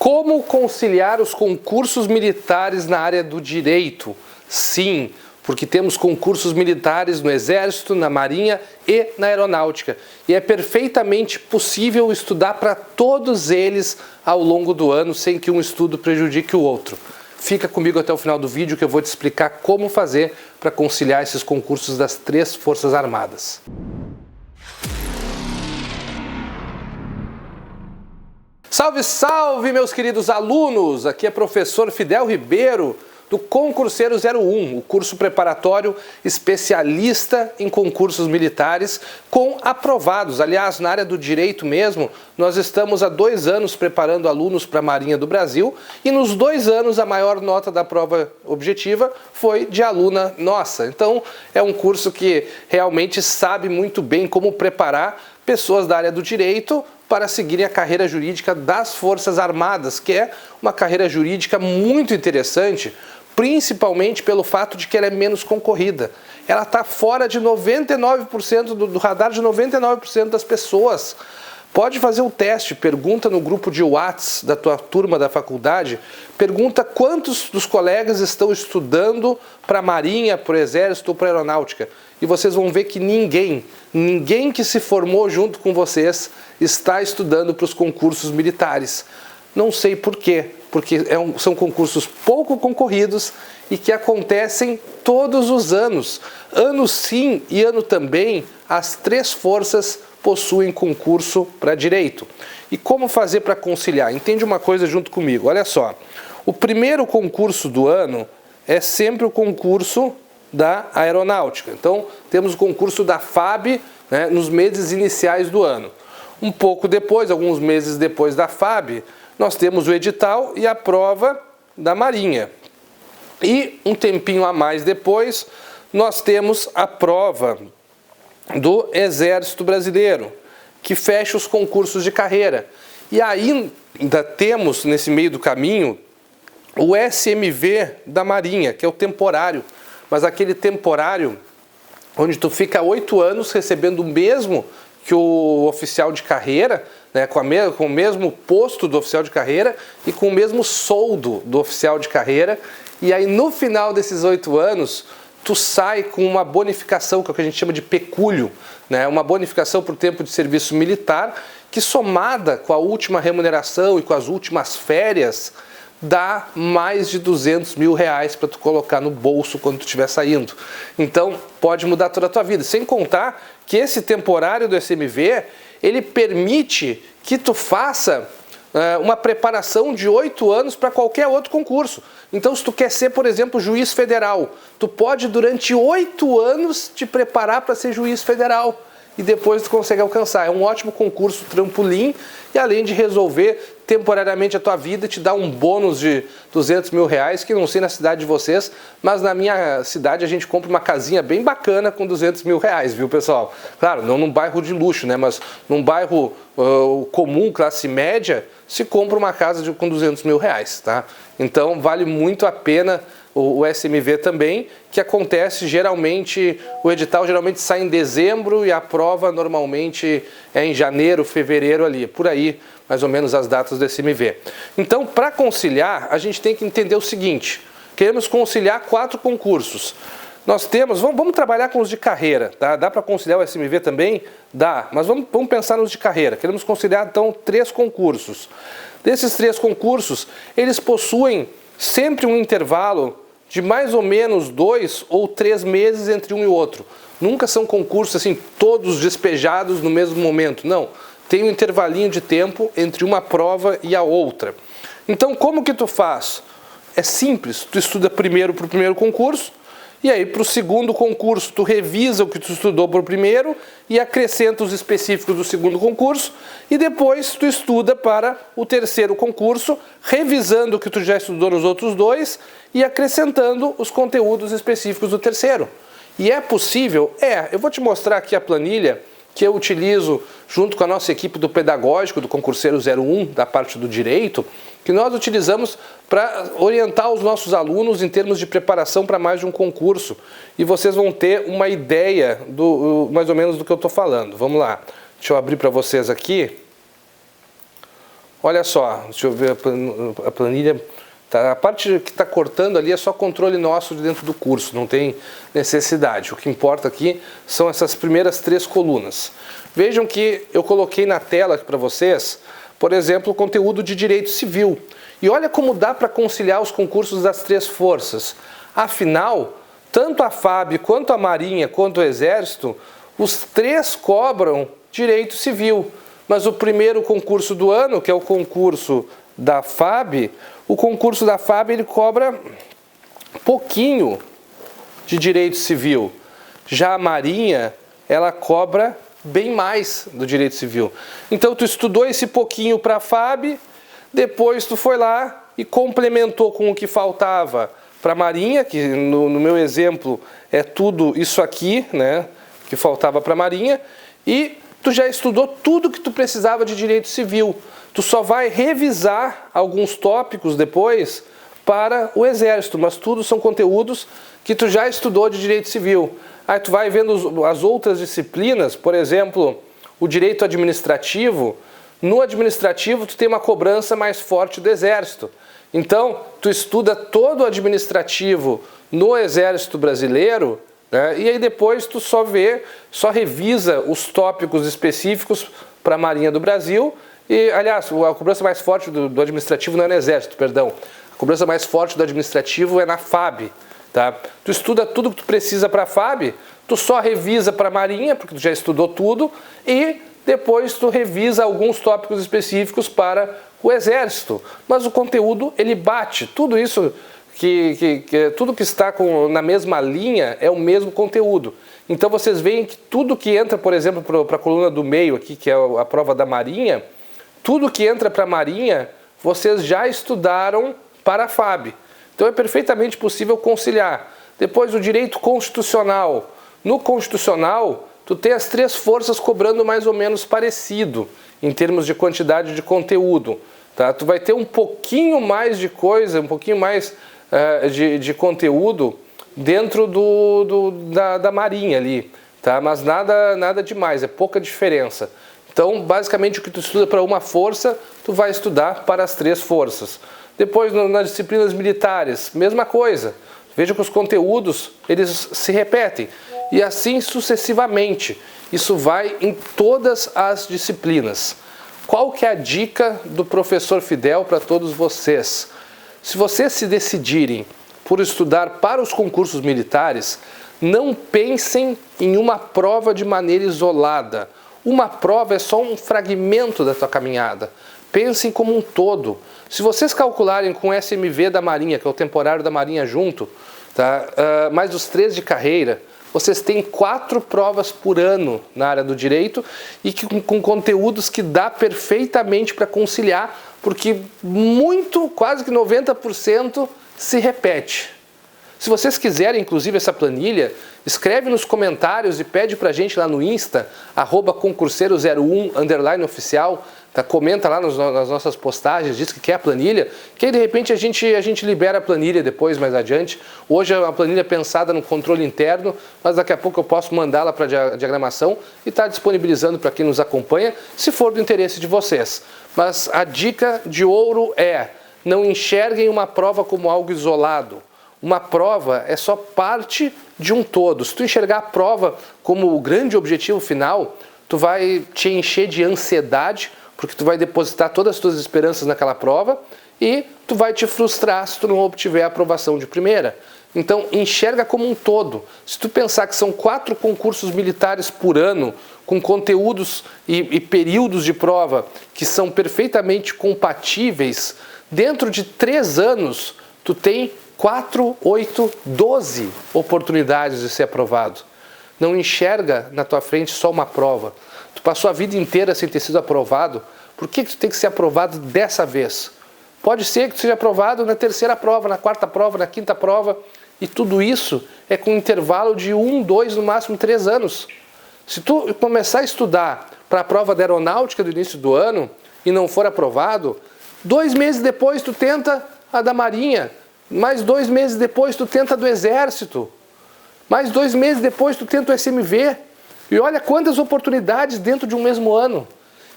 Como conciliar os concursos militares na área do direito? Sim, porque temos concursos militares no Exército, na Marinha e na Aeronáutica. E é perfeitamente possível estudar para todos eles ao longo do ano, sem que um estudo prejudique o outro. Fica comigo até o final do vídeo que eu vou te explicar como fazer para conciliar esses concursos das 3 Forças Armadas. Salve, salve, meus queridos alunos! Aqui é professor Fidel Ribeiro, do Concurseiro 01, o curso preparatório especialista em concursos militares com aprovados. Aliás, na área do direito mesmo, nós estamos há 2 anos preparando alunos para a Marinha do Brasil e nos 2 anos a maior nota da prova objetiva foi de aluna nossa. Então, é um curso que realmente sabe muito bem como preparar pessoas da área do direito para seguirem a carreira jurídica das Forças Armadas, que é uma carreira jurídica muito interessante, principalmente pelo fato de que ela é menos concorrida. Ela está fora de 99% do radar de 99% das pessoas. Pode fazer um teste, pergunta no grupo de WhatsApp da tua turma da faculdade, pergunta quantos dos colegas estão estudando para a Marinha, para o Exército ou para a Aeronáutica. E vocês vão ver que ninguém que se formou junto com vocês está estudando para os concursos militares. Não sei por quê, porque são concursos pouco concorridos e que acontecem todos os anos. Ano sim e ano também, as 3 forças possuem concurso para direito. E como fazer para conciliar? Entende uma coisa junto comigo, olha só. O primeiro concurso do ano é sempre o concurso da Aeronáutica. Então, temos o concurso da FAB, né, nos meses iniciais do ano. Um pouco depois, alguns meses depois da FAB, nós temos o edital e a prova da Marinha. E um tempinho a mais depois, nós temos a prova do Exército Brasileiro, que fecha os concursos de carreira. E ainda temos, nesse meio do caminho, o SMV da Marinha, que é o temporário. Mas aquele temporário onde tu fica 8 anos recebendo o mesmo que o oficial de carreira, né, com o mesmo posto do oficial de carreira e com o mesmo soldo do oficial de carreira. E aí no final desses 8 anos, tu sai com uma bonificação, que é o que a gente chama de pecúlio, né, uma bonificação por tempo de serviço militar, que somada com a última remuneração e com as últimas férias, dá mais de 200 mil reais para tu colocar no bolso quando tu estiver saindo. Então, pode mudar toda a tua vida. Sem contar que esse temporário do SMV, ele permite que tu faça uma preparação de 8 anos para qualquer outro concurso. Então, se tu quer ser, por exemplo, juiz federal, tu pode, durante 8 anos, te preparar para ser juiz federal. E depois tu consegue alcançar. É um ótimo concurso trampolim e além de resolver temporariamente a tua vida, te dá um bônus de 200 mil reais, que não sei na cidade de vocês, mas na minha cidade a gente compra uma casinha bem bacana com 200 mil reais, viu, pessoal? Claro, não num bairro de luxo, né, mas num bairro comum, classe média, se compra uma casa com 200 mil reais, tá? Então vale muito a pena o SMV também, que acontece geralmente, o edital geralmente sai em dezembro e a prova normalmente é em janeiro, fevereiro ali, por aí, mais ou menos as datas do SMV. Então, para conciliar, a gente tem que entender o seguinte, queremos conciliar 4 concursos. Nós temos, vamos trabalhar com os de carreira, tá? Dá para conciliar o SMV também? Dá, mas vamos pensar nos de carreira. Queremos conciliar, então, 3 concursos. Desses 3 concursos, eles possuem sempre um intervalo de mais ou menos 2 ou 3 meses entre um e o outro. Nunca são concursos assim, todos despejados no mesmo momento, não. Tem um intervalinho de tempo entre uma prova e a outra. Então, como que tu faz? É simples, tu estuda primeiro para o primeiro concurso, e aí para o segundo concurso tu revisa o que tu estudou para o primeiro e acrescenta os específicos do segundo concurso, e depois tu estuda para o terceiro concurso, revisando o que tu já estudou nos outros 2 e acrescentando os conteúdos específicos do terceiro. E é possível? Eu vou te mostrar aqui a planilha que eu utilizo junto com a nossa equipe do pedagógico, do Concurseiro 01, da parte do direito, que nós utilizamos para orientar os nossos alunos em termos de preparação para mais de um concurso. E vocês vão ter uma ideia mais ou menos do que eu estou falando. Vamos lá, deixa eu abrir para vocês aqui olha só, deixa eu ver a planilha. Tá, a parte que está cortando ali é só controle nosso de dentro do curso, não tem necessidade. O que importa aqui são essas primeiras 3 colunas. Vejam que eu coloquei na tela aqui para vocês, por exemplo, o conteúdo de direito civil. E olha como dá para conciliar os concursos das 3 forças. Afinal, tanto a FAB, quanto a Marinha, quanto o Exército, os 3 cobram direito civil. Mas o primeiro concurso do ano, que é o concurso da FAB, o concurso da FAB ele cobra pouquinho de direito civil. Já a Marinha, ela cobra bem mais do direito civil. Então tu estudou esse pouquinho para a FAB, depois tu foi lá e complementou com o que faltava para a Marinha, que no meu exemplo é tudo isso aqui, né, que faltava para a Marinha, e tu já estudou tudo que tu precisava de direito civil. Tu só vai revisar alguns tópicos depois para o Exército, mas tudo são conteúdos que tu já estudou de direito civil. Aí tu vai vendo as outras disciplinas, por exemplo, o direito administrativo. No administrativo tu tem uma cobrança mais forte do Exército. Então, tu estuda todo o administrativo no Exército Brasileiro, né, e aí depois tu só revisa os tópicos específicos para a Marinha do Brasil. E, aliás, a cobrança mais forte do administrativo não é no Exército, perdão. A cobrança mais forte do administrativo é na FAB. Tá? Tu estuda tudo que tu precisa para a FAB, tu só revisa para a Marinha, porque tu já estudou tudo, e depois tu revisa alguns tópicos específicos para o Exército. Mas o conteúdo, ele bate. Tudo isso, tudo que está na mesma linha é o mesmo conteúdo. Então vocês veem que tudo que entra, por exemplo, para a coluna do meio aqui, que é a prova da Marinha, tudo que entra para a Marinha, vocês já estudaram para a FAB. Então é perfeitamente possível conciliar. Depois o direito constitucional. No constitucional, tu tem as 3 forças cobrando mais ou menos parecido, em termos de quantidade de conteúdo. Tá? Tu vai ter um pouquinho mais de coisa, um pouquinho mais de conteúdo dentro da Marinha ali. Tá? Mas nada demais, é pouca diferença. Então, basicamente, o que tu estuda para uma força, tu vai estudar para as 3 forças. Depois, nas disciplinas militares, mesma coisa. Veja que os conteúdos, eles se repetem. E assim sucessivamente. Isso vai em todas as disciplinas. Qual que é a dica do professor Fidel para todos vocês? Se vocês se decidirem por estudar para os concursos militares, não pensem em uma prova de maneira isolada. Uma prova é só um fragmento da tua caminhada. Pensem como um todo. Se vocês calcularem com o SMV da Marinha, que é o temporário da Marinha junto, tá? Mais os 3 de carreira, vocês têm 4 provas por ano na área do direito e com conteúdos que dá perfeitamente para conciliar, porque quase que 90% se repete. Se vocês quiserem, inclusive, essa planilha, escreve nos comentários e pede pra gente lá no Insta, @concurseiro01_oficial, tá? Comenta lá nas nossas postagens, diz que quer a planilha, que aí de repente a gente libera a planilha depois, mais adiante. Hoje é uma planilha pensada no controle interno, mas daqui a pouco eu posso mandá-la para diagramação e estar disponibilizando para quem nos acompanha, se for do interesse de vocês. Mas a dica de ouro é, não enxerguem uma prova como algo isolado. Uma prova é só parte de um todo. Se tu enxergar a prova como o grande objetivo final, tu vai te encher de ansiedade, porque tu vai depositar todas as tuas esperanças naquela prova e tu vai te frustrar se tu não obtiver a aprovação de primeira. Então, enxerga como um todo. Se tu pensar que são 4 concursos militares por ano, com conteúdos e períodos de prova que são perfeitamente compatíveis, dentro de 3 anos, tu tem 4, 8, 12 oportunidades de ser aprovado. Não enxerga na tua frente só uma prova. Tu passou a vida inteira sem ter sido aprovado. Por que tu tem que ser aprovado dessa vez? Pode ser que tu seja aprovado na 3ª prova, na 4ª prova, na 5ª prova. E tudo isso é com um intervalo de 1, 2, no máximo 3 anos. Se tu começar a estudar para a prova da aeronáutica do início do ano e não for aprovado, 2 meses depois tu tenta a da Marinha. Mais 2 meses depois tu tenta do Exército. Mais 2 meses depois tu tenta o SMV. E olha quantas oportunidades dentro de um mesmo ano.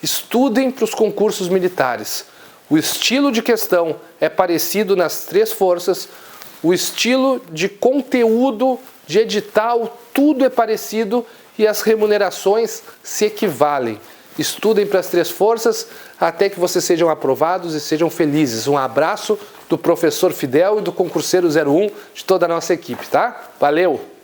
Estudem para os concursos militares. O estilo de questão é parecido nas 3 forças, o estilo de conteúdo, de edital, tudo é parecido e as remunerações se equivalem. Estudem para as 3 forças até que vocês sejam aprovados e sejam felizes. Um abraço do professor Fidel e do concurseiro 01 de toda a nossa equipe, tá? Valeu!